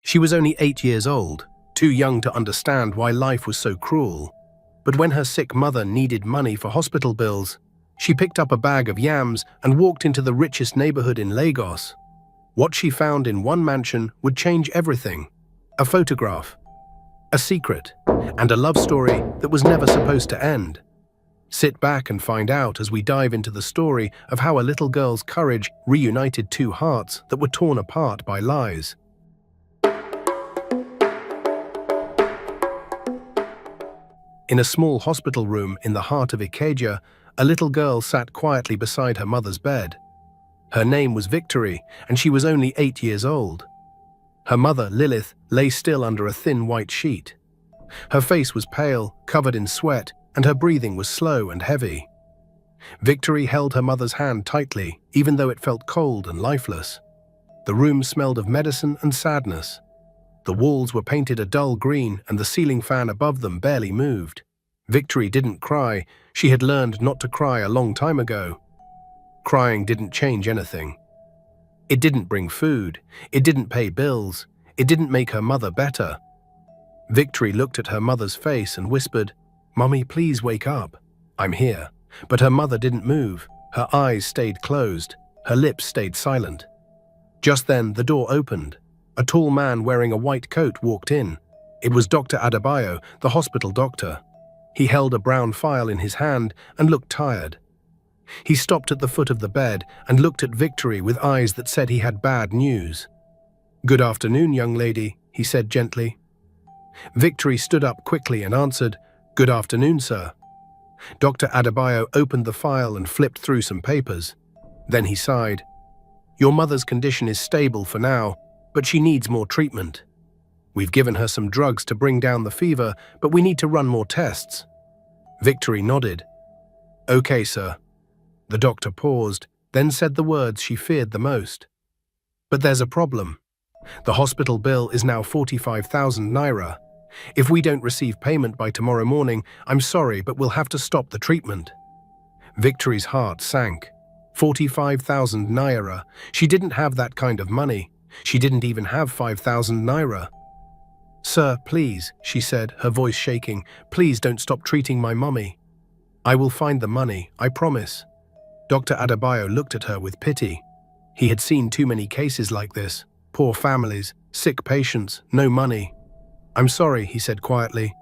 She was only 8 years old, too young to understand why life was so cruel. But when her sick mother needed money for hospital bills, she picked up a bag of yams and walked into the richest neighborhood in Lagos. What she found in one mansion would change everything: a photograph, a secret, and a love story that was never supposed to end. Sit back and find out as we dive into the story of how a little girl's courage reunited two hearts that were torn apart by lies. In a small hospital room in the heart of Ikeja, a little girl sat quietly beside her mother's bed. Her name was Victory, and she was only 8 years old. Her mother, Lilith, lay still under a thin white sheet. Her face was pale, covered in sweat, and her breathing was slow and heavy. Victory held her mother's hand tightly, even though it felt cold and lifeless. The room smelled of medicine and sadness. The walls were painted a dull green, and the ceiling fan above them barely moved. Victory didn't cry. She had learned not to cry a long time ago. Crying didn't change anything. It didn't bring food. It didn't pay bills. It didn't make her mother better. Victory looked at her mother's face and whispered, "Mummy, please wake up. I'm here." But her mother didn't move. Her eyes stayed closed. Her lips stayed silent. Just then, the door opened. A tall man wearing a white coat walked in. It was Dr. Adebayo, the hospital doctor. He held a brown file in his hand and looked tired. He stopped at the foot of the bed and looked at Victory with eyes that said he had bad news. "Good afternoon, young lady," he said gently. Victory stood up quickly and answered, "Good afternoon, sir." Dr. Adebayo opened the file and flipped through some papers. Then he sighed. "Your mother's condition is stable for now, but she needs more treatment. We've given her some drugs to bring down the fever, but we need to run more tests." Victory nodded. "Okay, sir." The doctor paused, then said the words she feared the most. "But there's a problem. The hospital bill is now 45,000 naira. If we don't receive payment by tomorrow morning, I'm sorry, but we'll have to stop the treatment." Victory's heart sank. 45,000 naira. She didn't have that kind of money. She didn't even have 5,000 naira. "Sir, please," she said, her voice shaking, "please don't stop treating my mummy. I will find the money, I promise." Dr. Adebayo looked at her with pity. He had seen too many cases like this. Poor families, sick patients, no money. "I'm sorry," he said quietly,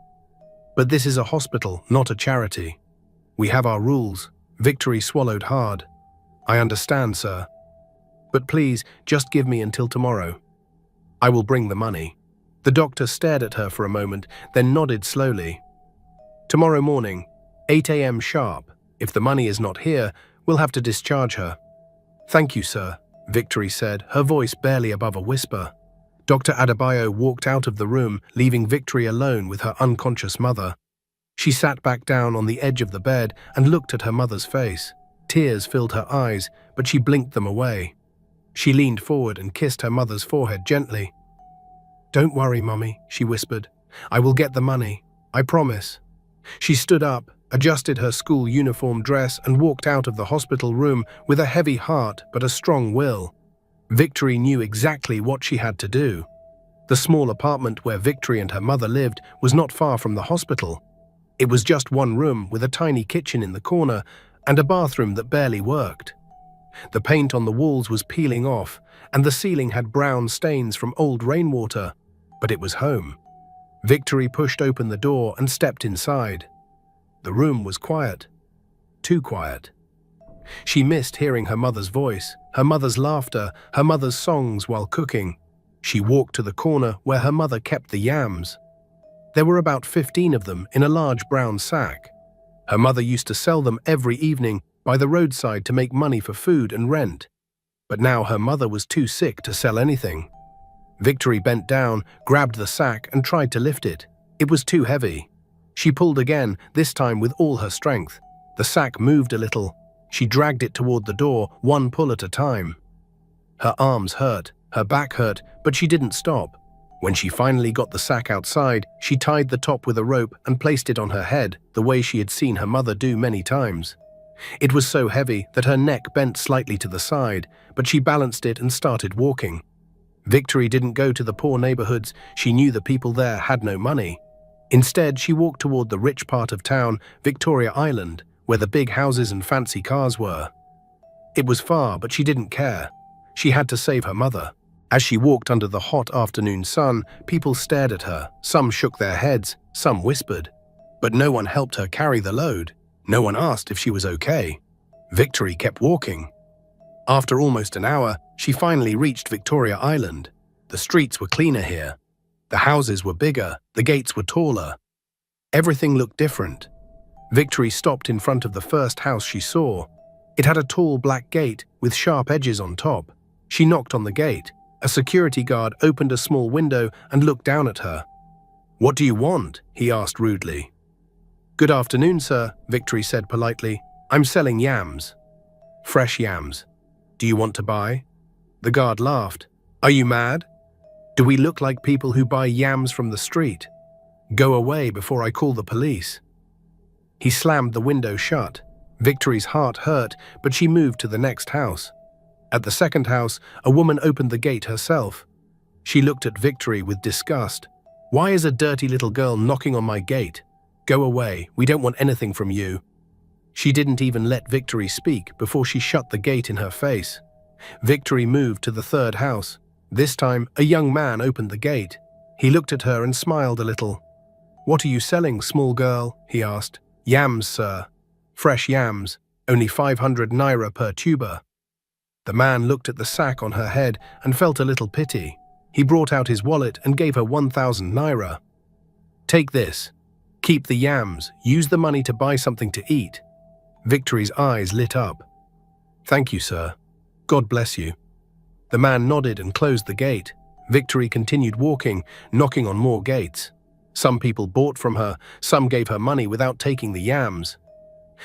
"but this is a hospital, not a charity. We have our rules." Victory swallowed hard. "I understand, sir. But please, just give me until tomorrow. I will bring the money." The doctor stared at her for a moment, then nodded slowly. "Tomorrow morning, 8 a.m. sharp. If the money is not here, we'll have to discharge her." "Thank you, sir," Victory said, her voice barely above a whisper. Dr. Adebayo walked out of the room, leaving Victory alone with her unconscious mother. She sat back down on the edge of the bed and looked at her mother's face. Tears filled her eyes, but she blinked them away. She leaned forward and kissed her mother's forehead gently. "Don't worry, Mummy," she whispered. "I will get the money. I promise." She stood up, adjusted her school uniform dress, and walked out of the hospital room with a heavy heart but a strong will. Victory knew exactly what she had to do. The small apartment where Victory and her mother lived was not far from the hospital. It was just one room with a tiny kitchen in the corner and a bathroom that barely worked. The paint on the walls was peeling off, and the ceiling had brown stains from old rainwater, but it was home. Victory pushed open the door and stepped inside. The room was quiet. Too quiet. She missed hearing her mother's voice, her mother's laughter, her mother's songs while cooking. She walked to the corner where her mother kept the yams. There were about 15 of them in a large brown sack. Her mother used to sell them every evening by the roadside to make money for food and rent. But now her mother was too sick to sell anything. Victory bent down, grabbed the sack, and tried to lift it. It was too heavy. She pulled again, this time with all her strength. The sack moved a little. She dragged it toward the door, one pull at a time. Her arms hurt, her back hurt, but she didn't stop. When she finally got the sack outside, she tied the top with a rope and placed it on her head, the way she had seen her mother do many times. It was so heavy that her neck bent slightly to the side, but she balanced it and started walking. Victory didn't go to the poor neighborhoods. She knew the people there had no money. Instead, she walked toward the rich part of town, Victoria Island, where the big houses and fancy cars were. It was far, but she didn't care. She had to save her mother. As she walked under the hot afternoon sun, people stared at her. Some shook their heads, some whispered. But no one helped her carry the load. No one asked if she was okay. Victory kept walking. After almost an hour, she finally reached Victoria Island. The streets were cleaner here. The houses were bigger, the gates were taller. Everything looked different. Victory stopped in front of the first house she saw. It had a tall black gate with sharp edges on top. She knocked on the gate. A security guard opened a small window and looked down at her. "What do you want?" he asked rudely. "Good afternoon, sir," Victory said politely. "I'm selling yams." "Fresh yams. Do you want to buy?" The guard laughed. "Are you mad? Do we look like people who buy yams from the street? Go away before I call the police." He slammed the window shut. Victory's heart hurt, but she moved to the next house. At the second house, a woman opened the gate herself. She looked at Victory with disgust. "Why is a dirty little girl knocking on my gate? Go away, we don't want anything from you." She didn't even let Victory speak before she shut the gate in her face. Victory moved to the third house. This time, a young man opened the gate. He looked at her and smiled a little. "What are you selling, small girl?" he asked. "Yams, sir. Fresh yams, only 500 naira per tuber." The man looked at the sack on her head and felt a little pity. He brought out his wallet and gave her 1,000 naira. "Take this. Keep the yams. Use the money to buy something to eat." Victory's eyes lit up. "Thank you, sir. God bless you." The man nodded and closed the gate. Victory continued walking, knocking on more gates. Some people bought from her, some gave her money without taking the yams.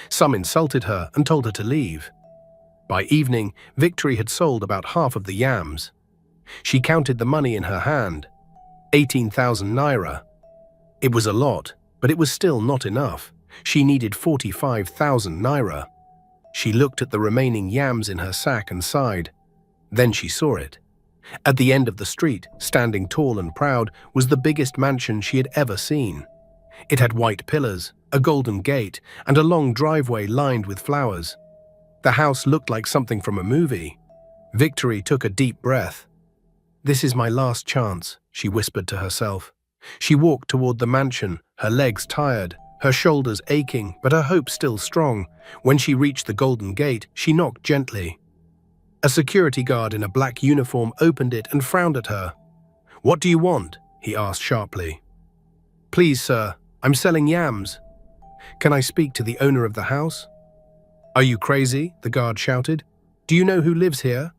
Some insulted her and told her to leave. By evening, Victory had sold about half of the yams. She counted the money in her hand. 18,000 naira. It was a lot, but it was still not enough. She needed 45,000 naira. She looked at the remaining yams in her sack and sighed. Then she saw it. At the end of the street, standing tall and proud, was the biggest mansion she had ever seen. It had white pillars, a golden gate, and a long driveway lined with flowers. The house looked like something from a movie. Victory took a deep breath. "This is my last chance," she whispered to herself. She walked toward the mansion, her legs tired, her shoulders aching, but her hope still strong. When she reached the golden gate, she knocked gently. A security guard in a black uniform opened it and frowned at her. "What do you want?" he asked sharply. "Please, sir, I'm selling yams." "Can I speak to the owner of the house?" "Are you crazy?" the guard shouted. "Do you know who lives here?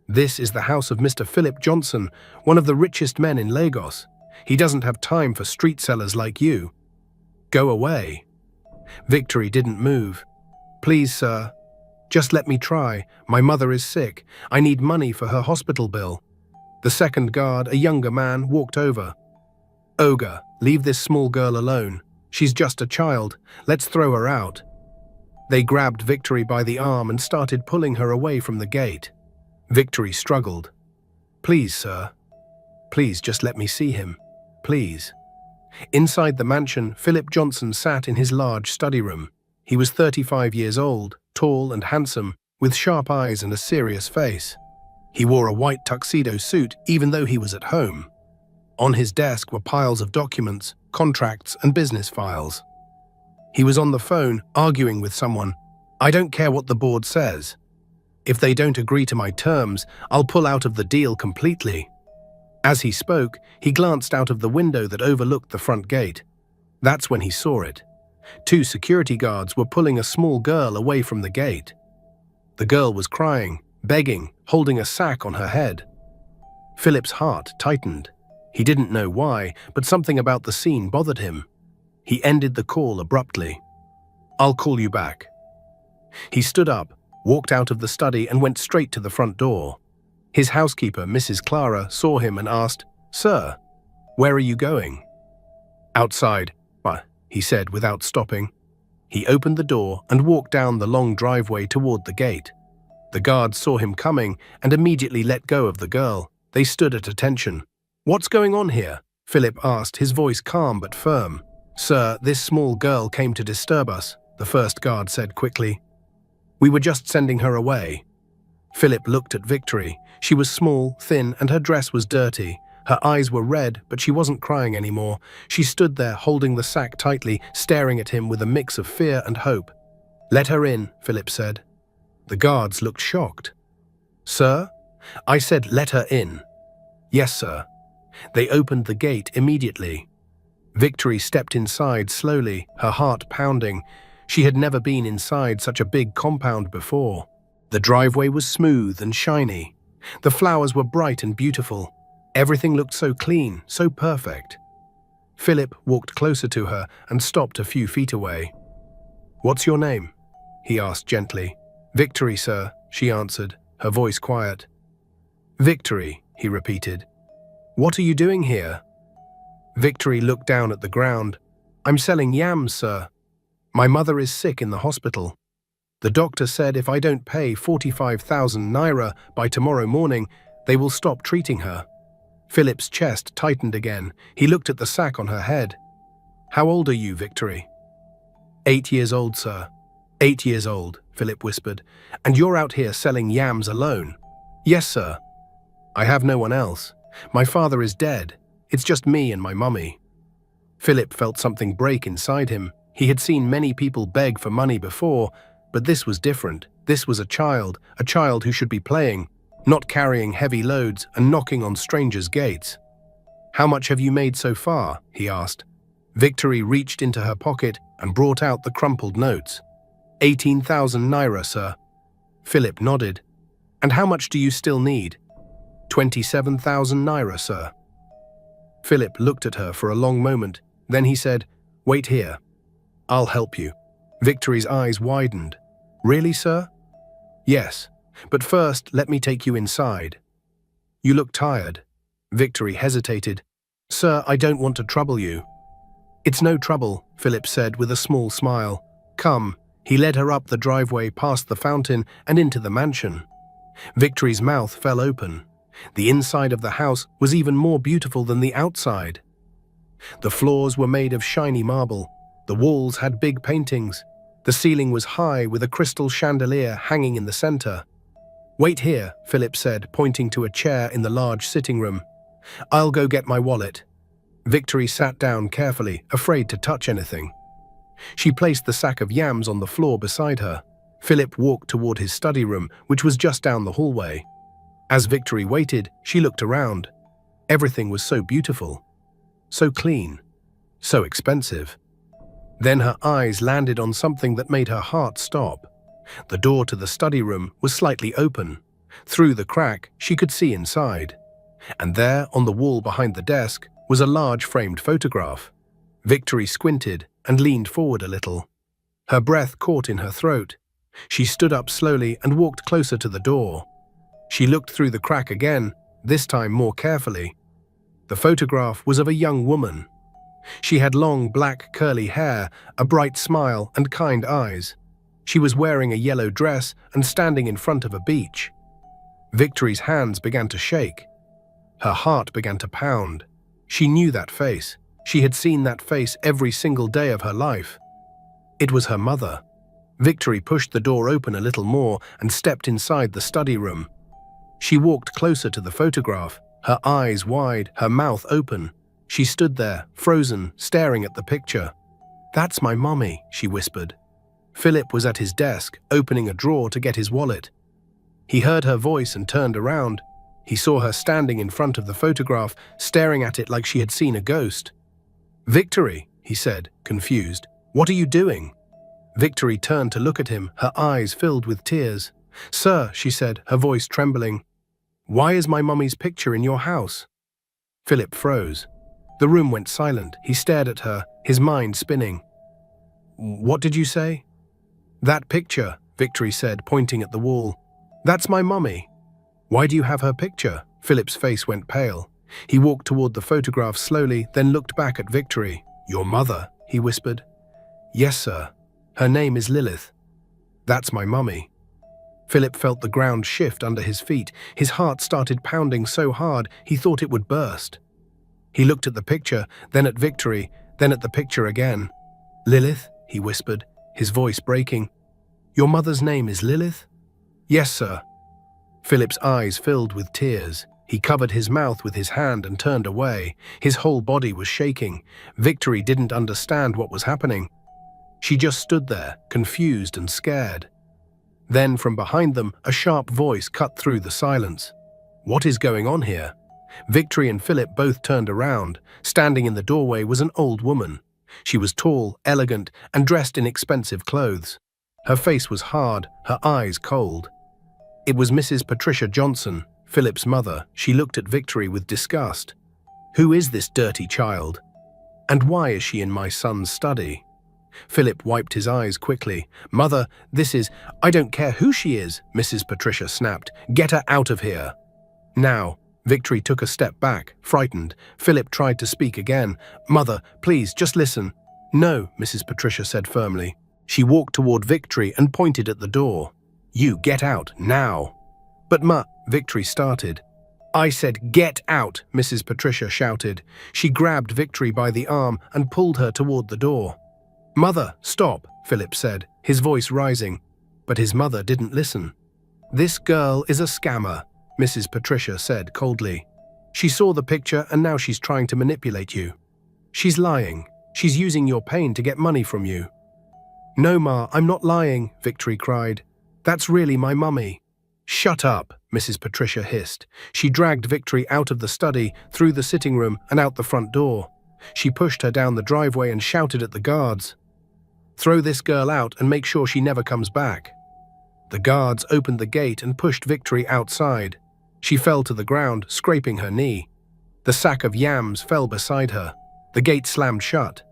This is the house of Mr. Philip Johnson, one of the richest men in Lagos. He doesn't have time for street sellers like you. Go away." Victory didn't move. "Please, sir. Just let me try. My mother is sick. I need money for her hospital bill." The second guard, a younger man, walked over. "Ogre, leave this small girl alone. She's just a child. Let's throw her out." They grabbed Victory by the arm and started pulling her away from the gate. Victory struggled. "Please, sir. Please just let me see him. Please." Inside the mansion, Philip Johnson sat in his large study room. He was 35 years old, tall and handsome, with sharp eyes and a serious face. He wore a white tuxedo suit even though he was at home. On his desk were piles of documents, contracts, and business files. He was on the phone, arguing with someone. "I don't care what the board says. If they don't agree to my terms, I'll pull out of the deal completely." As he spoke, he glanced out of the window that overlooked the front gate. That's when he saw it. 2 security guards were pulling a small girl away from the gate. The girl was crying, begging, holding a sack on her head. Philip's heart tightened. He didn't know why, but something about the scene bothered him. He ended the call abruptly. "I'll call you back." He stood up, walked out of the study and went straight to the front door. His housekeeper, Mrs. Clara, saw him and asked, "Sir, where are you going?" "Outside," he said without stopping. He opened the door and walked down the long driveway toward the gate. The guards saw him coming and immediately let go of the girl. They stood at attention. "What's going on here?" Philip asked, his voice calm but firm. "Sir, this small girl came to disturb us," the first guard said quickly. "We were just sending her away." Philip looked at Victory. She was small, thin, and her dress was dirty. Her eyes were red, but she wasn't crying anymore. She stood there, holding the sack tightly, staring at him with a mix of fear and hope. "Let her in," Philip said. The guards looked shocked. "Sir?" "I said let her in." "Yes, sir." They opened the gate immediately. Victory stepped inside slowly, her heart pounding. She had never been inside such a big compound before. The driveway was smooth and shiny. The flowers were bright and beautiful. Everything looked so clean, so perfect. Philip walked closer to her and stopped a few feet away. "What's your name?" he asked gently. "Victory, sir," she answered, her voice quiet. "Victory," he repeated. "What are you doing here?" Victory looked down at the ground. "I'm selling yams, sir. My mother is sick in the hospital. The doctor said if I don't pay 45,000 naira by tomorrow morning, they will stop treating her." Philip's chest tightened again. He looked at the sack on her head. "How old are you, Victory?" 8 years old, sir." 8 years old, Philip whispered. "And you're out here selling yams alone?" "Yes, sir. I have no one else. My father is dead. It's just me and my mummy." Philip felt something break inside him. He had seen many people beg for money before, but this was different. This was a child who should be playing, not carrying heavy loads and knocking on strangers' gates. "How much have you made so far?" he asked. Victory reached into her pocket and brought out the crumpled notes. 18,000 naira, sir." Philip nodded. "And how much do you still need?" 27,000 naira, sir." Philip looked at her for a long moment. Then he said, "Wait here. I'll help you." Victory's eyes widened. "Really, sir?" "Yes. But first, let me take you inside." "You look tired." Victory hesitated. "Sir, I don't want to trouble you." "It's no trouble," Philip said with a small smile. "Come." He led her up the driveway, past the fountain, and into the mansion. Victory's mouth fell open. The inside of the house was even more beautiful than the outside. The floors were made of shiny marble. The walls had big paintings. The ceiling was high with a crystal chandelier hanging in the center. "Wait here," Philip said, pointing to a chair in the large sitting room. "I'll go get my wallet." Victory sat down carefully, afraid to touch anything. She placed the sack of yams on the floor beside her. Philip walked toward his study room, which was just down the hallway. As Victory waited, she looked around. Everything was so beautiful, so clean, so expensive. Then her eyes landed on something that made her heart stop. The door to the study room was slightly open. Through the crack, she could see inside. And there, on the wall behind the desk, was a large framed photograph. Victory squinted and leaned forward a little. Her breath caught in her throat. She stood up slowly and walked closer to the door. She looked through the crack again, this time more carefully. The photograph was of a young woman. She had long black curly hair, a bright smile, and kind eyes. She was wearing a yellow dress and standing in front of a beach. Victory's hands began to shake. Her heart began to pound. She knew that face. She had seen that face every single day of her life. It was her mother. Victory pushed the door open a little more and stepped inside the study room. She walked closer to the photograph, her eyes wide, her mouth open. She stood there, frozen, staring at the picture. "That's my mummy," she whispered. Philip was at his desk, opening a drawer to get his wallet. He heard her voice and turned around. He saw her standing in front of the photograph, staring at it like she had seen a ghost. "Victory," he said, confused. "What are you doing?" Victory turned to look at him, her eyes filled with tears. "Sir," she said, her voice trembling, "why is my mummy's picture in your house?" Philip froze. The room went silent. He stared at her, his mind spinning. "What did you say?" "That picture," Victory said, pointing at the wall. "That's my mummy." "Why do you have her picture?" Philip's face went pale. He walked toward the photograph slowly, then looked back at Victory. "Your mother," he whispered. "Yes, sir. Her name is Lilith. That's my mummy." Philip felt the ground shift under his feet. His heart started pounding so hard he thought it would burst. He looked at the picture, then at Victory, then at the picture again. "Lilith," he whispered, his voice breaking. "Your mother's name is Lilith?" "Yes, sir." Philip's eyes filled with tears. He covered his mouth with his hand and turned away. His whole body was shaking. Victory didn't understand what was happening. She just stood there, confused and scared. Then, from behind them, a sharp voice cut through the silence. "What is going on here?" Victory and Philip both turned around. Standing in the doorway was an old woman. She was tall, elegant, and dressed in expensive clothes. Her face was hard, her eyes cold. It was Mrs. Patricia Johnson, Philip's mother. She looked at Victory with disgust. "Who is this dirty child? And why is she in my son's study?" Philip wiped his eyes quickly. "Mother, I don't care who she is," Mrs. Patricia snapped. "Get her out of here." Now, Victory took a step back, frightened. Philip tried to speak again. "Mother, please, just listen." "No," Mrs. Patricia said firmly. She walked toward Victory and pointed at the door. "You get out, now." "But Victory started. "I said get out," Mrs. Patricia shouted. She grabbed Victory by the arm and pulled her toward the door. "Mother, stop," Philip said, his voice rising. But his mother didn't listen. "This girl is a scammer," Mrs. Patricia said coldly. "She saw the picture and now she's trying to manipulate you. She's lying. She's using your pain to get money from you." "No, Ma, I'm not lying," Victory cried. "That's really my mummy." "Shut up," Mrs. Patricia hissed. She dragged Victory out of the study, through the sitting room, and out the front door. She pushed her down the driveway and shouted at the guards. "Throw this girl out and make sure she never comes back." The guards opened the gate and pushed Victory outside. She fell to the ground, scraping her knee. The sack of yams fell beside her. The gate slammed shut.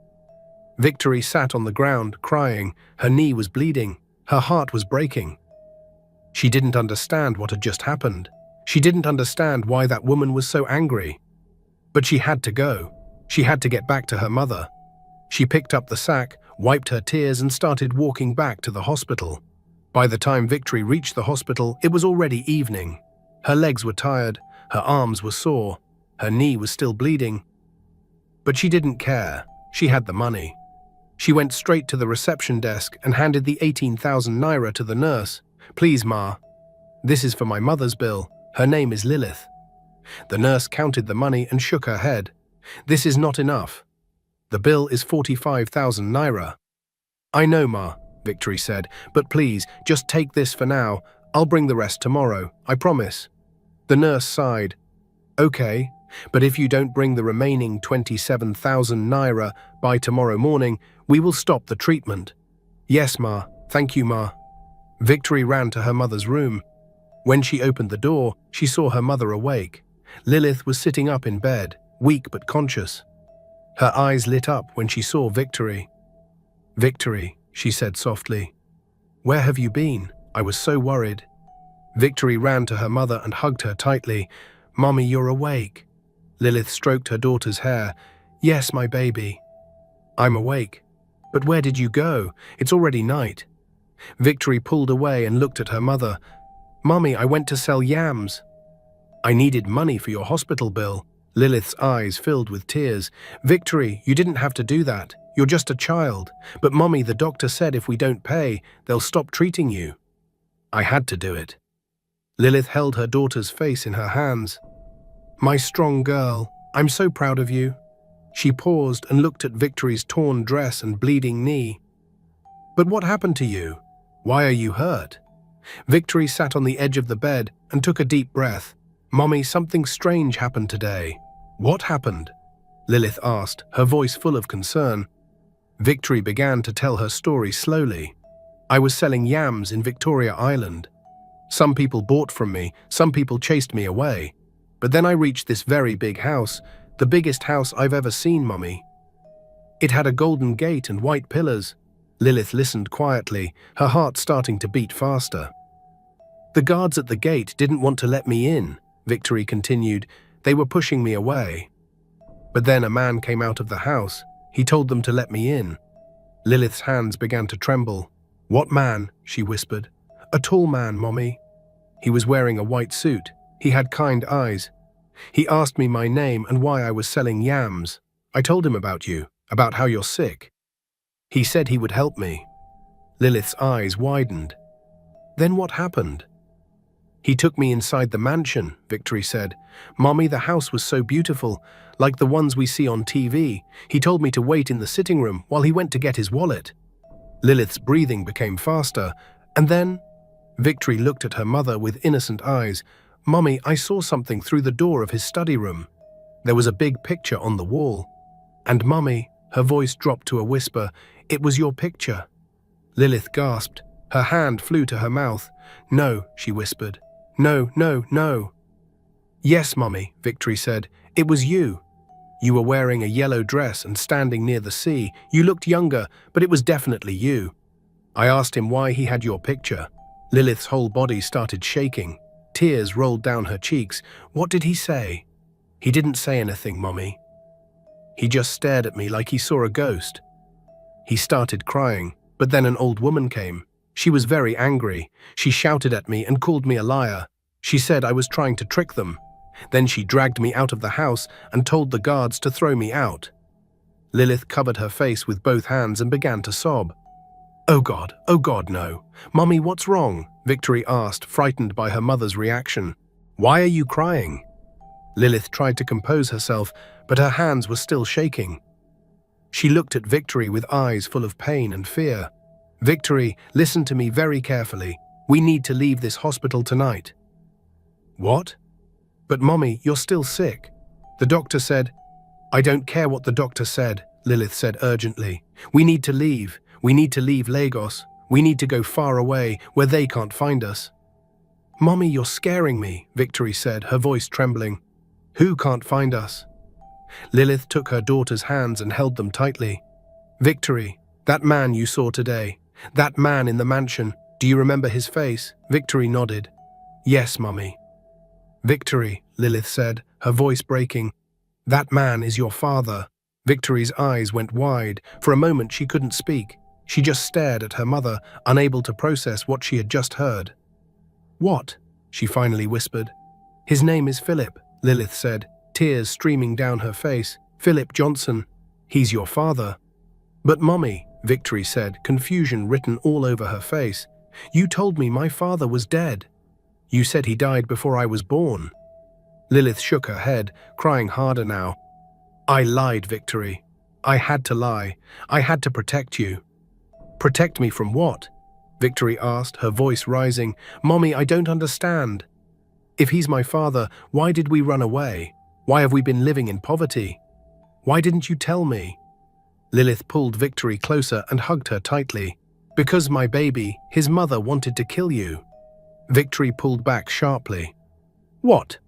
Victory sat on the ground, crying. Her knee was bleeding. Her heart was breaking. She didn't understand what had just happened. She didn't understand why that woman was so angry. But she had to go. She had to get back to her mother. She picked up the sack, wiped her tears, and started walking back to the hospital. By the time Victory reached the hospital, it was already evening. Her legs were tired, her arms were sore, her knee was still bleeding. But she didn't care. She had the money. She went straight to the reception desk and handed the 18,000 naira to the nurse. "Please, Ma. This is for my mother's bill. Her name is Lilith." The nurse counted the money and shook her head. "This is not enough. The bill is 45,000 naira. "I know, Ma," Victory said, "but please, just take this for now. I'll bring the rest tomorrow, I promise." The nurse sighed. "Okay, but if you don't bring the remaining 27,000 naira by tomorrow morning, we will stop the treatment." "Yes, Ma. Thank you, Ma." Victory ran to her mother's room. When she opened the door, she saw her mother awake. Lilith was sitting up in bed, weak but conscious. Her eyes lit up when she saw Victory. "Victory," she said softly. "Where have you been? I was so worried." Victory ran to her mother and hugged her tightly. "Mommy, you're awake." Lilith stroked her daughter's hair. "Yes, my baby. I'm awake. But where did you go? It's already night." Victory pulled away and looked at her mother. "Mommy, I went to sell yams." "I needed money for your hospital bill." Lilith's eyes filled with tears. "Victory, you didn't have to do that. You're just a child. But Mommy, the doctor said if we don't pay, they'll stop treating you." "I had to do it." Lilith held her daughter's face in her hands. "My strong girl, I'm so proud of you." She paused and looked at Victory's torn dress and bleeding knee. "But what happened to you? Why are you hurt?" Victory sat on the edge of the bed and took a deep breath. "Mommy, something strange happened today." "What happened?" Lilith asked, her voice full of concern. Victory began to tell her story slowly. "I was selling yams in Victoria Island. Some people bought from me, some people chased me away. But then I reached this very big house, the biggest house I've ever seen, Mommy. It had a golden gate and white pillars." Lilith listened quietly, her heart starting to beat faster. "The guards at the gate didn't want to let me in," Victory continued. "They were pushing me away. But then a man came out of the house. He told them to let me in." Lilith's hands began to tremble. "What man?" she whispered. A tall man, Mommy. He was wearing a white suit. He had kind eyes. He asked me my name and why I was selling yams. I told him about you, about how you're sick. He said he would help me. Lilith's eyes widened. Then what happened? He took me inside the mansion, Victory said. Mommy, the house was so beautiful, like the ones we see on TV. He told me to wait in the sitting room while he went to get his wallet. Lilith's breathing became faster, and then Victory looked at her mother with innocent eyes. Mommy, I saw something through the door of his study room. There was a big picture on the wall. And Mommy, her voice dropped to a whisper, it was your picture. Lilith gasped. Her hand flew to her mouth. No, she whispered. No, no, no. Yes, Mommy, Victory said. It was you. You were wearing a yellow dress and standing near the sea. You looked younger, but it was definitely you. I asked him why he had your picture. Lilith's whole body started shaking. Tears rolled down her cheeks. What did he say? He didn't say anything, Mommy. He just stared at me like he saw a ghost. He started crying, but then an old woman came. She was very angry. She shouted at me and called me a liar. She said I was trying to trick them. Then she dragged me out of the house and told the guards to throw me out. Lilith covered her face with both hands and began to sob. Oh God, no. Mommy, what's wrong? Victory asked, frightened by her mother's reaction. Why are you crying? Lilith tried to compose herself, but her hands were still shaking. She looked at Victory with eyes full of pain and fear. Victory, listen to me very carefully. We need to leave this hospital tonight. What? But Mommy, you're still sick. The doctor said. I don't care what the doctor said, Lilith said urgently. We need to leave. We need to leave Lagos. We need to go far away, where they can't find us. Mommy, you're scaring me, Victory said, her voice trembling. Who can't find us? Lilith took her daughter's hands and held them tightly. Victory, that man you saw today, that man in the mansion, do you remember his face? Victory nodded. Yes, Mommy. Victory, Lilith said, her voice breaking. That man is your father. Victory's eyes went wide. For a moment she couldn't speak. She just stared at her mother, unable to process what she had just heard. What? She finally whispered. His name is Philip, Lilith said, tears streaming down her face. Philip Johnson. He's your father. But Mommy, Victory said, confusion written all over her face. You told me my father was dead. You said he died before I was born. Lilith shook her head, crying harder now. I lied, Victory. I had to lie. I had to protect you. Protect me from what? Victory asked, her voice rising. Mommy, I don't understand. If he's my father, why did we run away? Why have we been living in poverty? Why didn't you tell me? Lilith pulled Victory closer and hugged her tightly. Because my baby, his mother wanted to kill you. Victory pulled back sharply. What?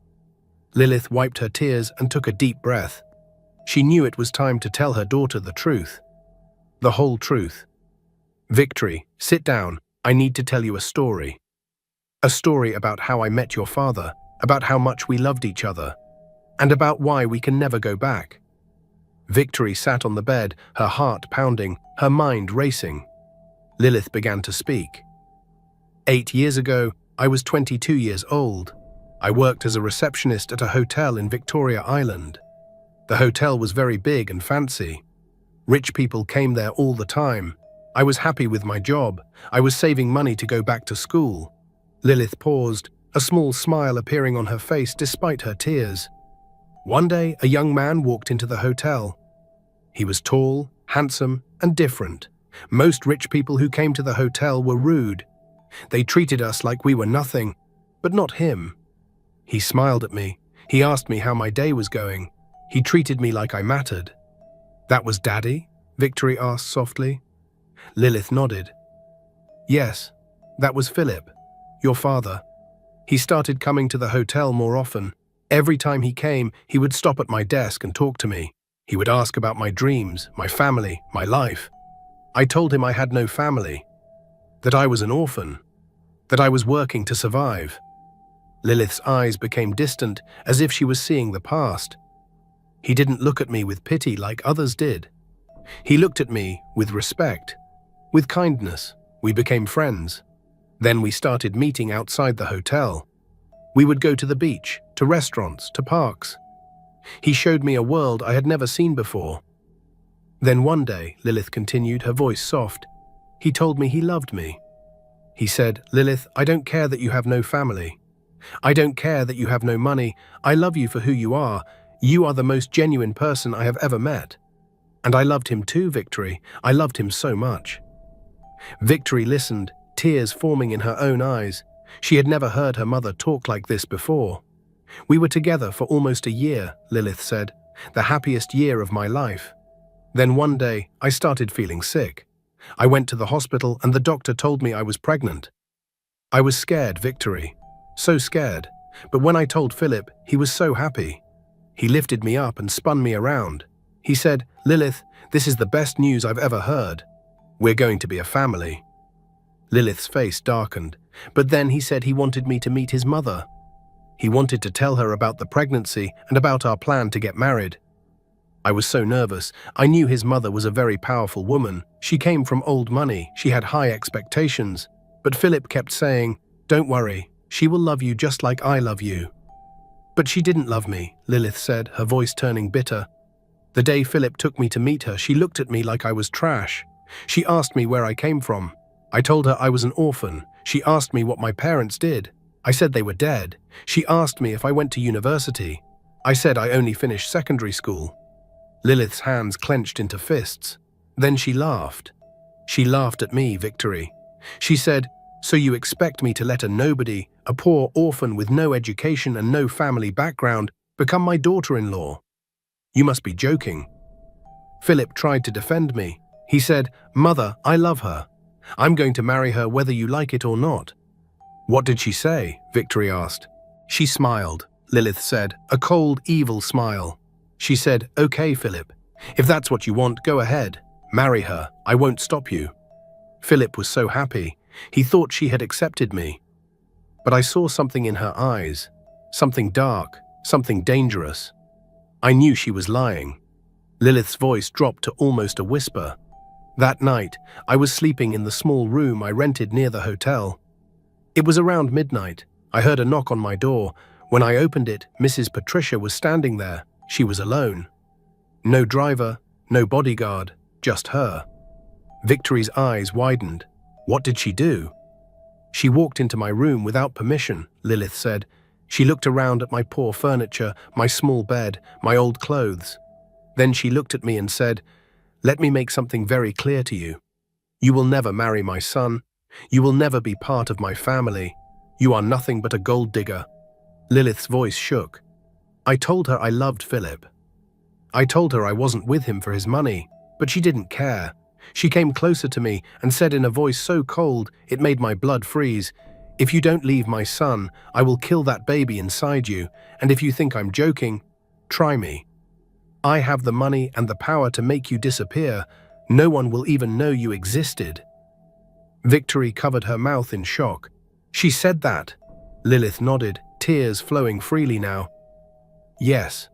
Lilith wiped her tears and took a deep breath. She knew it was time to tell her daughter the truth. The whole truth. Victory, sit down. I need to tell you a story. A story about how I met your father, about how much we loved each other, and about why we can never go back. Victory sat on the bed, her heart pounding, her mind racing. Lilith began to speak. 8 years ago, I was 22 years old. I worked as a receptionist at a hotel in Victoria Island. The hotel was very big and fancy. Rich people came there all the time. I was happy with my job. I was saving money to go back to school. Lilith paused, a small smile appearing on her face despite her tears. One day, a young man walked into the hotel. He was tall, handsome, and different. Most rich people who came to the hotel were rude. They treated us like we were nothing, but not him. He smiled at me. He asked me how my day was going. He treated me like I mattered. That was Daddy? Victory asked softly. Lilith nodded. Yes, that was Philip, your father. He started coming to the hotel more often. Every time he came, he would stop at my desk and talk to me. He would ask about my dreams, my family, my life. I told him I had no family, that I was an orphan, that I was working to survive. Lilith's eyes became distant, as if she was seeing the past. He didn't look at me with pity like others did. He looked at me with respect, with kindness. We became friends. Then we started meeting outside the hotel. We would go to the beach, to restaurants, to parks. He showed me a world I had never seen before. Then one day, Lilith continued, her voice soft, he told me he loved me. He said, "Lilith, I don't care that you have no family. I don't care that you have no money. I love you for who you are. You are the most genuine person I have ever met." And I loved him too, Victory. I loved him so much. Victory listened, tears forming in her own eyes. She had never heard her mother talk like this before. "We were together for almost a year," Lilith said, "the happiest year of my life. Then one day, I started feeling sick. I went to the hospital and the doctor told me I was pregnant. I was scared, Victory. So scared. But when I told Philip, he was so happy. He lifted me up and spun me around. He said, 'Lilith, this is the best news I've ever heard. We're going to be a family.'" Lilith's face darkened, but then he said he wanted me to meet his mother. He wanted to tell her about the pregnancy and about our plan to get married. I was so nervous. I knew his mother was a very powerful woman. She came from old money. She had high expectations. But Philip kept saying, "Don't worry, she will love you just like I love you." "But she didn't love me," Lilith said, her voice turning bitter. "The day Philip took me to meet her, she looked at me like I was trash. She asked me where I came from. I told her I was an orphan. She asked me what my parents did. I said they were dead. She asked me if I went to university. I said I only finished secondary school." Lilith's hands clenched into fists. Then she laughed. She laughed at me, Victory. She said, "So you expect me to let a nobody, a poor orphan with no education and no family background, become my daughter-in-law? You must be joking." Philip tried to defend me. He said, "Mother, I love her. I'm going to marry her whether you like it or not." "What did she say?" Victory asked. "She smiled," Lilith said, a cold, evil smile. She said, "Okay, Philip. If that's what you want, go ahead. Marry her. I won't stop you." Philip was so happy. He thought she had accepted me. But I saw something in her eyes. Something dark. Something dangerous. I knew she was lying. Lilith's voice dropped to almost a whisper. That night, I was sleeping in the small room I rented near the hotel. It was around midnight. I heard a knock on my door. When I opened it, Mrs. Patricia was standing there. She was alone. No driver, no bodyguard, just her. Victory's eyes widened. What did she do? "She walked into my room without permission," Lilith said. "She looked around at my poor furniture, my small bed, my old clothes. Then she looked at me and said, 'Let me make something very clear to you. You will never marry my son. You will never be part of my family. You are nothing but a gold digger.'" Lilith's voice shook. I told her I loved Philip. I told her I wasn't with him for his money, but she didn't care. She came closer to me and said in a voice so cold it made my blood freeze, "If you don't leave my son, I will kill that baby inside you, and if you think I'm joking, try me. I have the money and the power to make you disappear. No one will even know you existed." Victory covered her mouth in shock. "She said that?" Lilith nodded, tears flowing freely now. "Yes,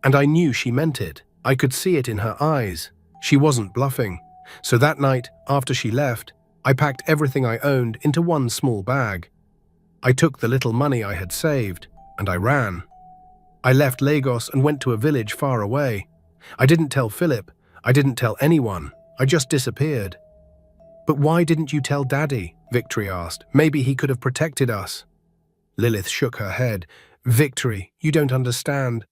and I knew she meant it. I could see it in her eyes. She wasn't bluffing. So that night, after she left, I packed everything I owned into one small bag. I took the little money I had saved, and I ran. I left Lagos and went to a village far away. I didn't tell Philip. I didn't tell anyone. I just disappeared." "But why didn't you tell Daddy?" Victory asked. "Maybe he could have protected us." Lilith shook her head. "Victory, you don't understand.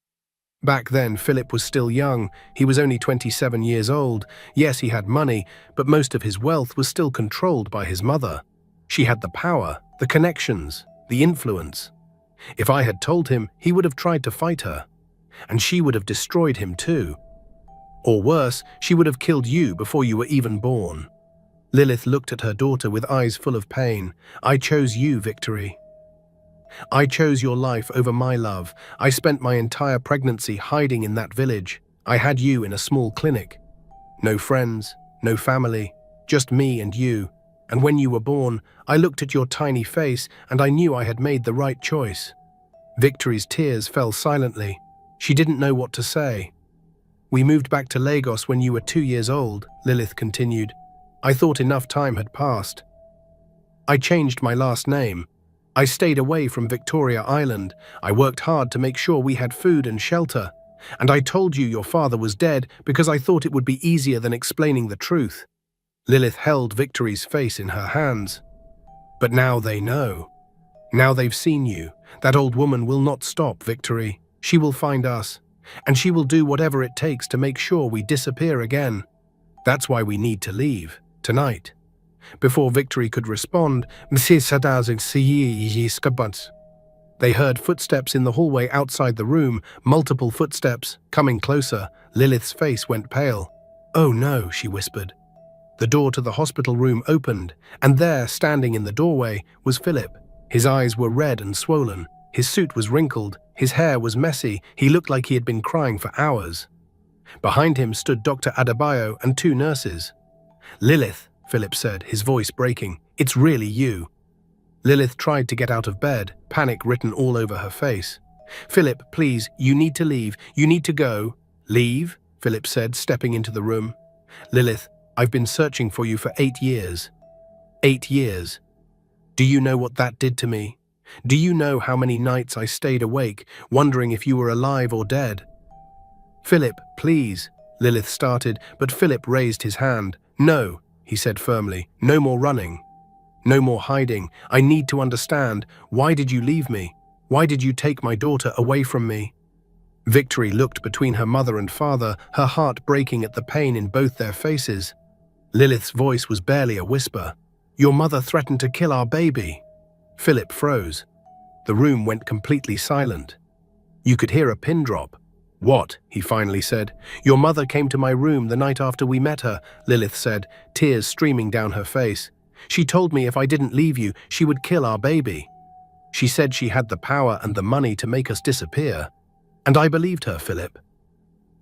Back then, Philip was still young. He was only 27 years old. Yes, he had money, but most of his wealth was still controlled by his mother. She had the power, the connections, the influence. If I had told him, he would have tried to fight her. And she would have destroyed him too. Or worse, she would have killed you before you were even born." Lilith looked at her daughter with eyes full of pain. "I chose you, Victory. I chose your life over my love. I spent my entire pregnancy hiding in that village. I had you in a small clinic. No friends, no family, just me and you. And when you were born, I looked at your tiny face and I knew I had made the right choice." Victory's tears fell silently. She didn't know what to say. "We moved back to Lagos when you were 2 years old," Lilith continued. "I thought enough time had passed." I changed my last name. I stayed away from Victoria Island. I worked hard to make sure we had food and shelter. And I told you your father was dead because I thought it would be easier than explaining the truth." Lilith held Victory's face in her hands. "But now they know. Now they've seen you. That old woman will not stop, Victory. She will find us. And she will do whatever it takes to make sure we disappear again. That's why we need to leave. Tonight." Before Victory could respond, they heard footsteps in the hallway outside the room, multiple footsteps, coming closer. Lilith's face went pale. "Oh no," she whispered. The door to the hospital room opened, and there, standing in the doorway, was Philip. His eyes were red and swollen. His suit was wrinkled. His hair was messy. He looked like he had been crying for hours. Behind him stood Dr. Adebayo and two nurses. "Lilith," Philip said, his voice breaking, "it's really you." Lilith tried to get out of bed, panic written all over her face. "Philip, please, you need to leave. You need to go." "Leave?" Philip said, stepping into the room. "Lilith, I've been searching for you for 8 years. 8 years. Do you know what that did to me? Do you know how many nights I stayed awake, wondering if you were alive or dead?" "Philip, please," Lilith started, but Philip raised his hand. "No," he said firmly, "no more running. No more hiding. I need to understand. Why did you leave me? Why did you take my daughter away from me?" Victory looked between her mother and father, her heart breaking at the pain in both their faces. Lilith's voice was barely a whisper. "Your mother threatened to kill our baby." Philip froze. The room went completely silent. You could hear a pin drop. "What?" he finally said. "Your mother came to my room the night after we met her," Lilith said, tears streaming down her face. "She told me if I didn't leave you, she would kill our baby. She said she had the power and the money to make us disappear. And I believed her, Philip.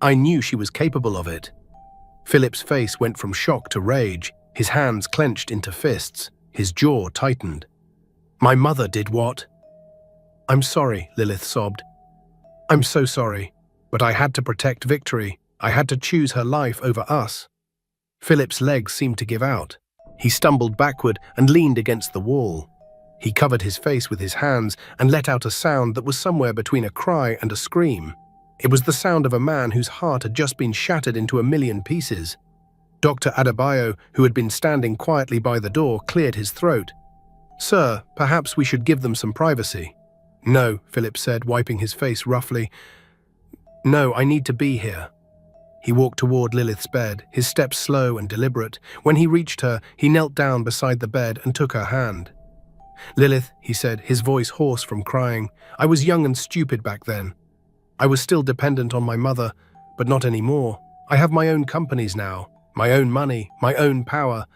I knew she was capable of it." Philip's face went from shock to rage, his hands clenched into fists, his jaw tightened. "My mother did what?" "I'm sorry," Lilith sobbed. "I'm so sorry. But I had to protect Victory. I had to choose her life over us." Philip's legs seemed to give out. He stumbled backward and leaned against the wall. He covered his face with his hands and let out a sound that was somewhere between a cry and a scream. It was the sound of a man whose heart had just been shattered into a million pieces. Dr. Adebayo, who had been standing quietly by the door, cleared his throat. "Sir, perhaps we should give them some privacy." "No," Philip said, wiping his face roughly. "No, I need to be here." He walked toward Lilith's bed, his steps slow and deliberate. When he reached her, he knelt down beside the bed and took her hand. "Lilith," he said, his voice hoarse from crying, "I was young and stupid back then. I was still dependent on my mother, but not anymore. I have my own companies now, my own money, my own power,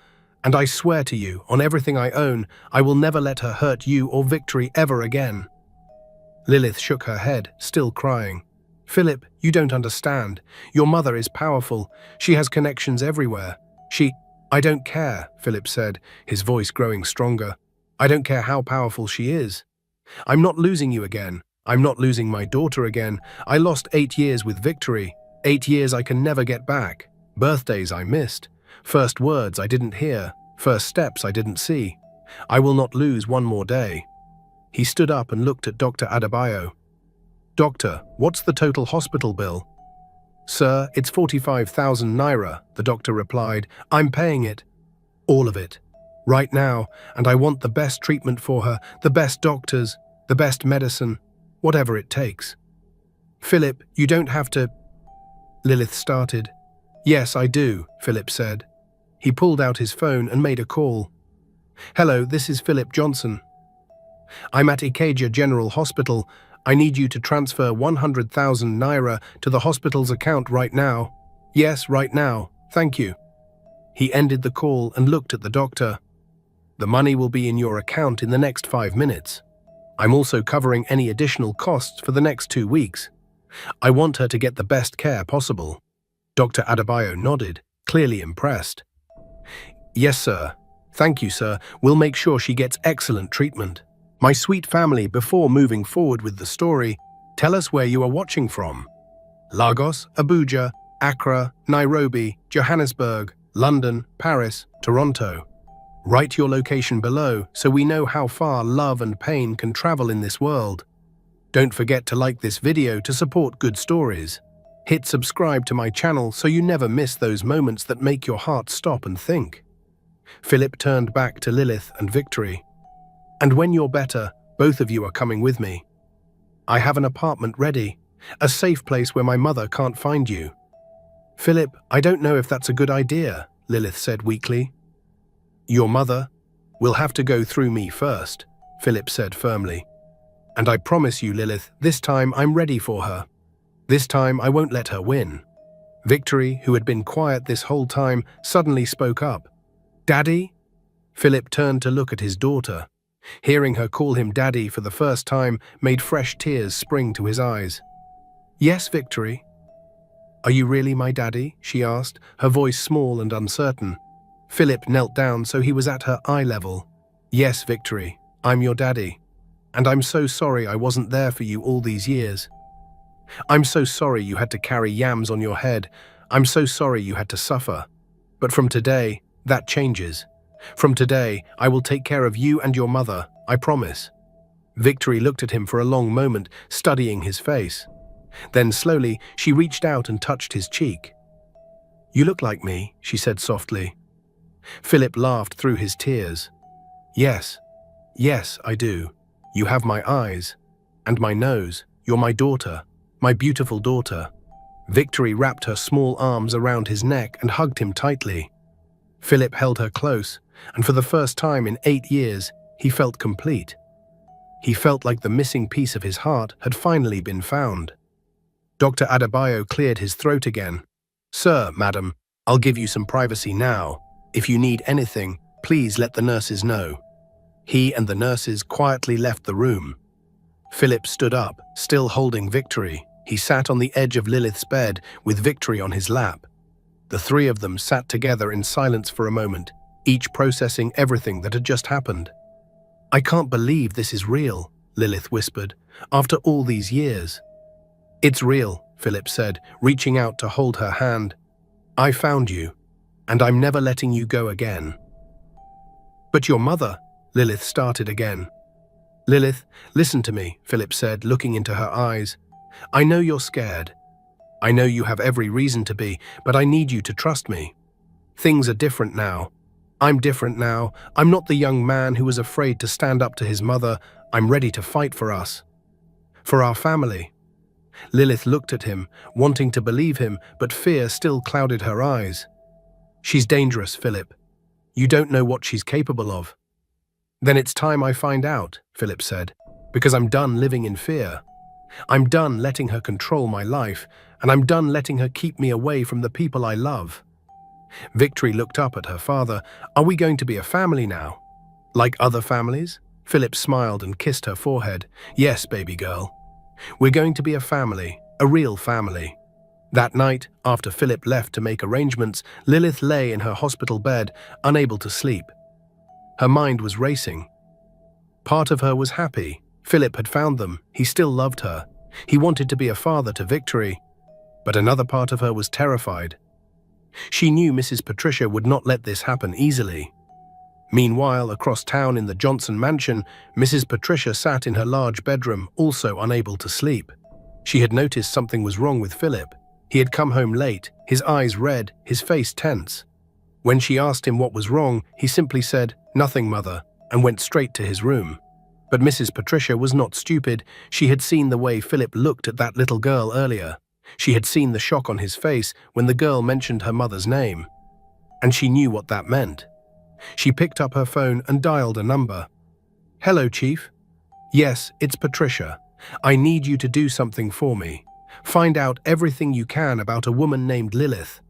and I swear to you, on everything I own, I will never let her hurt you or Victory ever again." Lilith shook her head, still crying. "Philip, you don't understand. Your mother is powerful. She has connections everywhere. I don't care," Philip said, his voice growing stronger. "I don't care how powerful she is. I'm not losing you again. I'm not losing my daughter again. I lost 8 years with Victory. 8 years I can never get back. Birthdays I missed. First words I didn't hear. First steps I didn't see. I will not lose one more day." He stood up and looked at Dr. Adebayo. "Doctor, what's the total hospital bill?" "Sir, it's 45,000 naira, the doctor replied. "I'm paying it. All of it. Right now, and I want the best treatment for her, the best doctors, the best medicine, whatever it takes." "Philip, you don't have to—" Lilith started. "Yes, I do," Philip said. He pulled out his phone and made a call. "Hello, this is Philip Johnson. I'm at Ikeja General Hospital. I need you to transfer 100,000 naira to the hospital's account right now." "Yes, right now. Thank you." He ended the call and looked at the doctor. "The money will be in your account in the next 5 minutes. I'm also covering any additional costs for the next 2 weeks. I want her to get the best care possible." Dr. Adebayo nodded, clearly impressed. "Yes, sir. Thank you, sir. We'll make sure she gets excellent treatment." "My sweet family, before moving forward with the story, tell us where you are watching from. Lagos, Abuja, Accra, Nairobi, Johannesburg, London, Paris, Toronto. Write your location below so we know how far love and pain can travel in this world. Don't forget to like this video to support good stories. Hit subscribe to my channel so you never miss those moments that make your heart stop and think. Philip turned back to Lilith and Victory. And when you're better, both of you are coming with me. I have an apartment ready, a safe place where my mother can't find you. Philip, I don't know if that's a good idea, Lilith said weakly. Your mother will have to go through me first, Philip said firmly. And I promise you, Lilith, this time I'm ready for her. This time I won't let her win. Victory, who had been quiet this whole time, suddenly spoke up. Daddy? Philip turned to look at his daughter. Hearing her call him Daddy for the first time made fresh tears spring to his eyes. Yes, Victory. Are you really my daddy? She asked, her voice small and uncertain. Philip knelt down so he was at her eye level. Yes, Victory, I'm your daddy. And I'm so sorry I wasn't there for you all these years. I'm so sorry you had to carry yams on your head. I'm so sorry you had to suffer. But from today, that changes. From today, I will take care of you and your mother, I promise. Victory looked at him for a long moment, studying his face. Then slowly, she reached out and touched his cheek. You look like me, she said softly. Philip laughed through his tears. Yes, I do. You have my eyes. And my nose. You're my daughter. My beautiful daughter. Victory wrapped her small arms around his neck and hugged him tightly. Philip held her close, and for the first time in 8 years, he felt complete. He felt like the missing piece of his heart had finally been found. Dr. Adebayo cleared his throat again. Sir, madam, I'll give you some privacy now. If you need anything, please let the nurses know. He and the nurses quietly left the room. Philip stood up, still holding Victory. He sat on the edge of Lilith's bed with Victory on his lap. The three of them sat together in silence for a moment, each processing everything that had just happened. I can't believe this is real, Lilith whispered, after all these years. It's real, Philip said, reaching out to hold her hand. I found you, and I'm never letting you go again. But your mother, Lilith started again. Lilith, listen to me, Philip said, looking into her eyes. I know you're scared. I know you have every reason to be, but I need you to trust me. Things are different now. I'm different now. I'm not the young man who was afraid to stand up to his mother. I'm ready to fight for us. For our family. Lilith looked at him, wanting to believe him, but fear still clouded her eyes. She's dangerous, Philip. You don't know what she's capable of. Then it's time I find out, Philip said, because I'm done living in fear. I'm done letting her control my life, and I'm done letting her keep me away from the people I love. Victory looked up at her father. Are we going to be a family now? Like other families? Philip smiled and kissed her forehead. Yes, baby girl. We're going to be a family, a real family. That night, after Philip left to make arrangements, Lilith lay in her hospital bed, unable to sleep. Her mind was racing. Part of her was happy. Philip had found them. He still loved her. He wanted to be a father to Victory. But another part of her was terrified. She knew Mrs. Patricia would not let this happen easily. Meanwhile, across town in the Johnson mansion, Mrs. Patricia sat in her large bedroom, also unable to sleep. She had noticed something was wrong with Philip. He had come home late, his eyes red, his face tense. When she asked him what was wrong, he simply said, "Nothing, mother," and went straight to his room. But Mrs. Patricia was not stupid. She had seen the way Philip looked at that little girl earlier. She had seen the shock on his face when the girl mentioned her mother's name. And she knew what that meant. She picked up her phone and dialed a number. Hello, Chief. Yes, it's Patricia. I need you to do something for me. Find out everything you can about a woman named Lilith.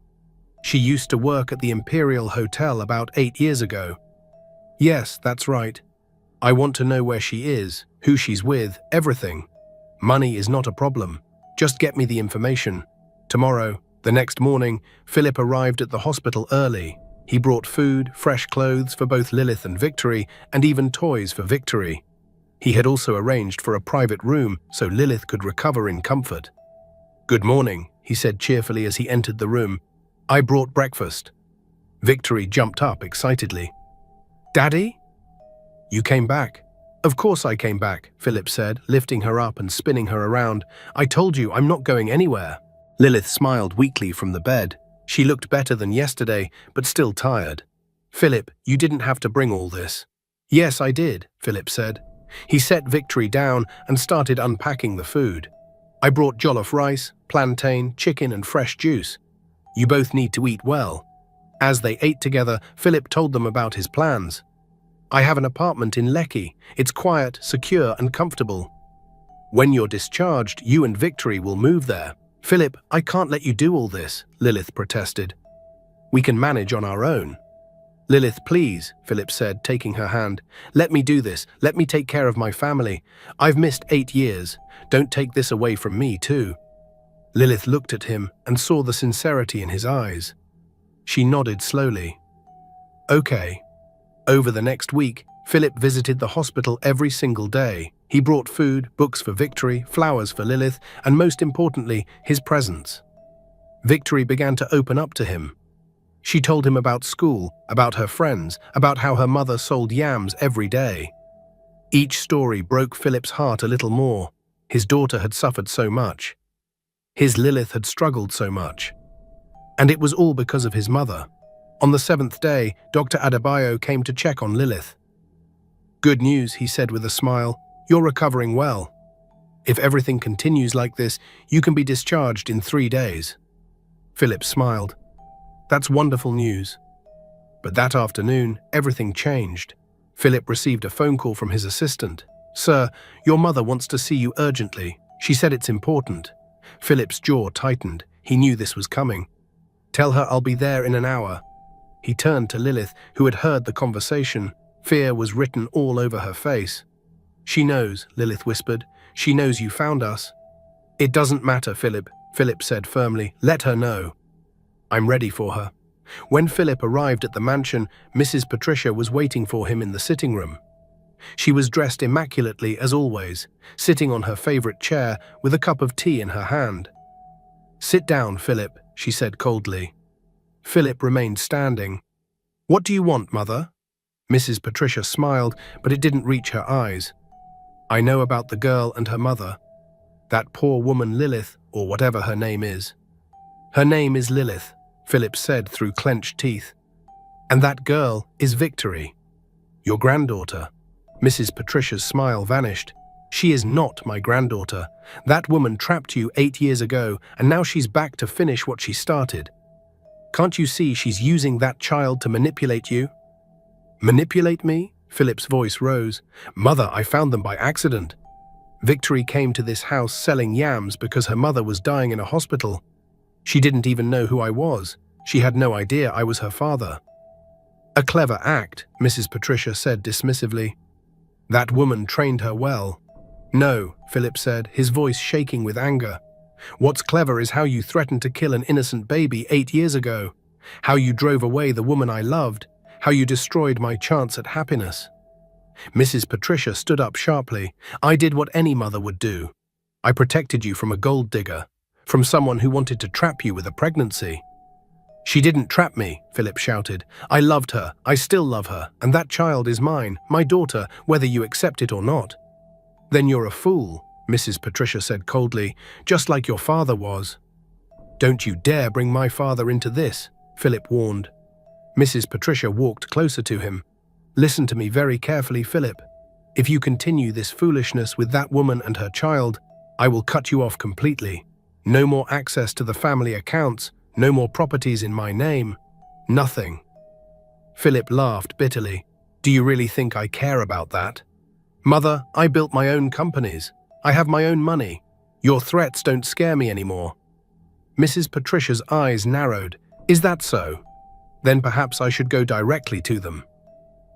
She used to work at the Imperial Hotel about 8 years ago. Yes, that's right. I want to know where she is, who she's with, everything. Money is not a problem. Just get me the information. Tomorrow, the next morning, Philip arrived at the hospital early. He brought food, fresh clothes for both Lilith and Victory, and even toys for Victory. He had also arranged for a private room so Lilith could recover in comfort. Good morning, he said cheerfully as he entered the room. I brought breakfast. Victory jumped up excitedly. Daddy? You came back. Of course I came back, Philip said, lifting her up and spinning her around. I told you I'm not going anywhere. Lilith smiled weakly from the bed. She looked better than yesterday, but still tired. Philip, you didn't have to bring all this. Yes, I did, Philip said. He set Victory down and started unpacking the food. I brought jollof rice, plantain, chicken and fresh juice. You both need to eat well. As they ate together, Philip told them about his plans. I have an apartment in Lekki. It's quiet, secure and comfortable. When you're discharged, you and Victory will move there. Philip, I can't let you do all this, Lilith protested. We can manage on our own. Lilith, please, Philip said, taking her hand. Let me do this. Let me take care of my family. I've missed 8 years. Don't take this away from me, too. Lilith looked at him and saw the sincerity in his eyes. She nodded slowly. Okay. Over the next week, Philip visited the hospital every single day. He brought food, books for Victory, flowers for Lilith, and most importantly, his presence. Victory began to open up to him. She told him about school, about her friends, about how her mother sold yams every day. Each story broke Philip's heart a little more. His daughter had suffered so much. His Lilith had struggled so much. And it was all because of his mother. On the 7th day, Dr. Adebayo came to check on Lilith. Good news, he said with a smile. You're recovering well. If everything continues like this, you can be discharged in 3 days. Philip smiled. That's wonderful news. But that afternoon, everything changed. Philip received a phone call from his assistant. Sir, your mother wants to see you urgently. She said it's important. Philip's jaw tightened. He knew this was coming. Tell her I'll be there in an hour. He turned to Lilith, who had heard the conversation. Fear was written all over her face. She knows, Lilith whispered. She knows you found us. It doesn't matter, Philip said firmly. Let her know. I'm ready for her. When Philip arrived at the mansion, Mrs. Patricia was waiting for him in the sitting room. She was dressed immaculately as always, sitting on her favorite chair with a cup of tea in her hand. Sit down, Philip, she said coldly. Philip remained standing. What do you want, Mother? Mrs. Patricia smiled, but it didn't reach her eyes. I know about the girl and her mother. That poor woman Lilith, or whatever her name is. Her name is Lilith, Philip said through clenched teeth. And that girl is Victory. Your granddaughter. Mrs. Patricia's smile vanished. She is not my granddaughter. That woman trapped you 8 years ago, and now she's back to finish what she started. Can't you see she's using that child to manipulate you? Manipulate me? Philip's voice rose. Mother, I found them by accident. Victory came to this house selling yams because her mother was dying in a hospital. She didn't even know who I was. She had no idea I was her father. A clever act, Mrs. Patricia said dismissively. That woman trained her well. No, Philip said, his voice shaking with anger. What's clever is how you threatened to kill an innocent baby 8 years ago. How you drove away the woman I loved. How you destroyed my chance at happiness. Mrs. Patricia stood up sharply. I did what any mother would do. I protected you from a gold digger, from someone who wanted to trap you with a pregnancy. She didn't trap me, Philip shouted. I loved her, I still love her, and that child is mine, my daughter, whether you accept it or not. Then you're a fool, Mrs. Patricia said coldly, just like your father was. Don't you dare bring my father into this, Philip warned. Mrs. Patricia walked closer to him. Listen to me very carefully, Philip. If you continue this foolishness with that woman and her child, I will cut you off completely. No more access to the family accounts, no more properties in my name. Nothing. Philip laughed bitterly. Do you really think I care about that? Mother, I built my own companies. I have my own money. Your threats don't scare me anymore. Mrs. Patricia's eyes narrowed. Is that so? Then perhaps I should go directly to them.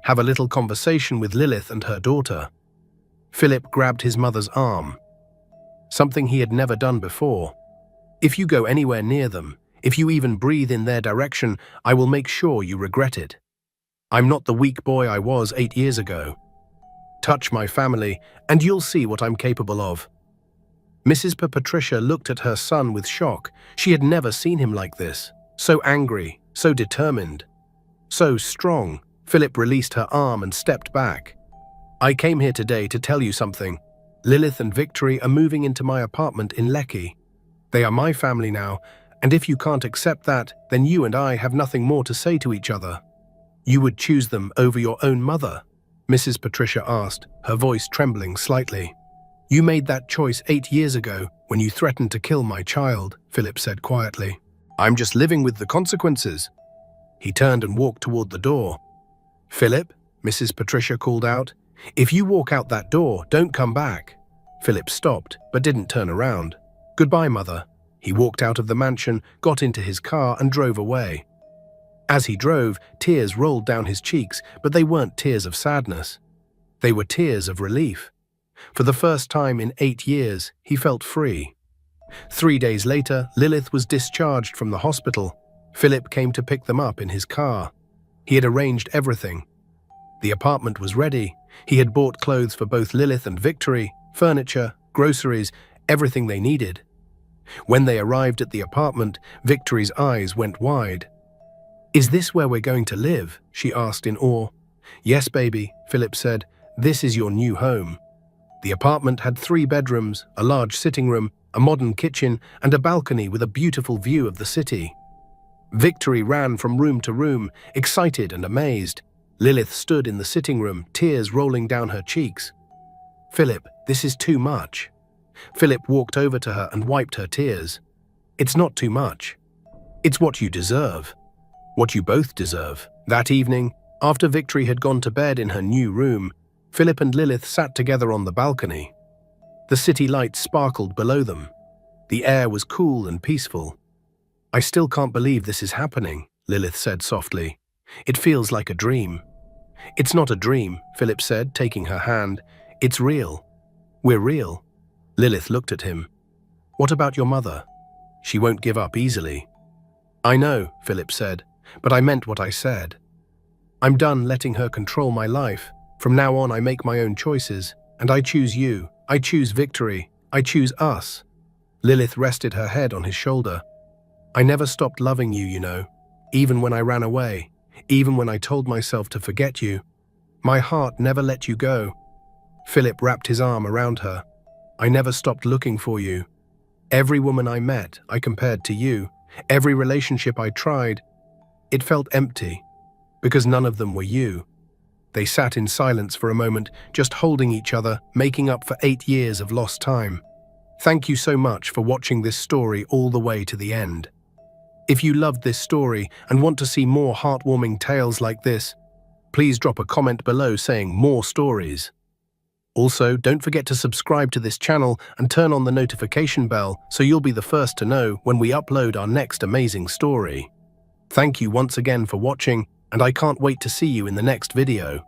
Have a little conversation with Lilith and her daughter. Philip grabbed his mother's arm. Something he had never done before. If you go anywhere near them, if you even breathe in their direction, I will make sure you regret it. I'm not the weak boy I was 8 years ago. Touch my family, and you'll see what I'm capable of. Mrs. Patricia looked at her son with shock. She had never seen him like this. So angry, so determined, so strong. Philip released her arm and stepped back. I came here today to tell you something. Lilith and Victory are moving into my apartment in Lekki. They are my family now, and if you can't accept that, then you and I have nothing more to say to each other. You would choose them over your own mother? Mrs. Patricia asked, her voice trembling slightly. You made that choice 8 years ago when you threatened to kill my child, Philip said quietly. I'm just living with the consequences. He turned and walked toward the door. Philip, Mrs. Patricia called out, if you walk out that door, don't come back. Philip stopped, but didn't turn around. Goodbye, Mother. He walked out of the mansion, got into his car and drove away. As he drove, tears rolled down his cheeks, but they weren't tears of sadness. They were tears of relief. For the first time in 8 years, he felt free. 3 days later, Lilith was discharged from the hospital. Philip came to pick them up in his car. He had arranged everything. The apartment was ready. He had bought clothes for both Lilith and Victory, furniture, groceries, everything they needed. When they arrived at the apartment, Victory's eyes went wide. Is this where we're going to live? She asked in awe. Yes, baby, Philip said. This is your new home. The apartment had 3 bedrooms, a large sitting room, a modern kitchen, and a balcony with a beautiful view of the city. Victory ran from room to room, excited and amazed. Lilith stood in the sitting room, tears rolling down her cheeks. Philip, this is too much. Philip walked over to her and wiped her tears. It's not too much. It's what you deserve. What you both deserve. That evening, after Victory had gone to bed in her new room, Philip and Lilith sat together on the balcony. The city lights sparkled below them. The air was cool and peaceful. I still can't believe this is happening, Lilith said softly. It feels like a dream. It's not a dream, Philip said, taking her hand. It's real. We're real. Lilith looked at him. What about your mother? She won't give up easily. I know, Philip said, but I meant what I said. I'm done letting her control my life. From now on, I make my own choices, and I choose you. I choose Victory. I choose us. Lilith rested her head on his shoulder. I never stopped loving you, you know, even when I ran away, even when I told myself to forget you. My heart never let you go. Philip wrapped his arm around her. I never stopped looking for you. Every woman I met, I compared to you. Every relationship I tried, it felt empty, because none of them were you. They sat in silence for a moment, just holding each other, making up for 8 years of lost time. Thank you so much for watching this story all the way to the end. If you loved this story and want to see more heartwarming tales like this, please drop a comment below saying more stories. Also, don't forget to subscribe to this channel and turn on the notification bell so you'll be the first to know when we upload our next amazing story. Thank you once again for watching, and I can't wait to see you in the next video.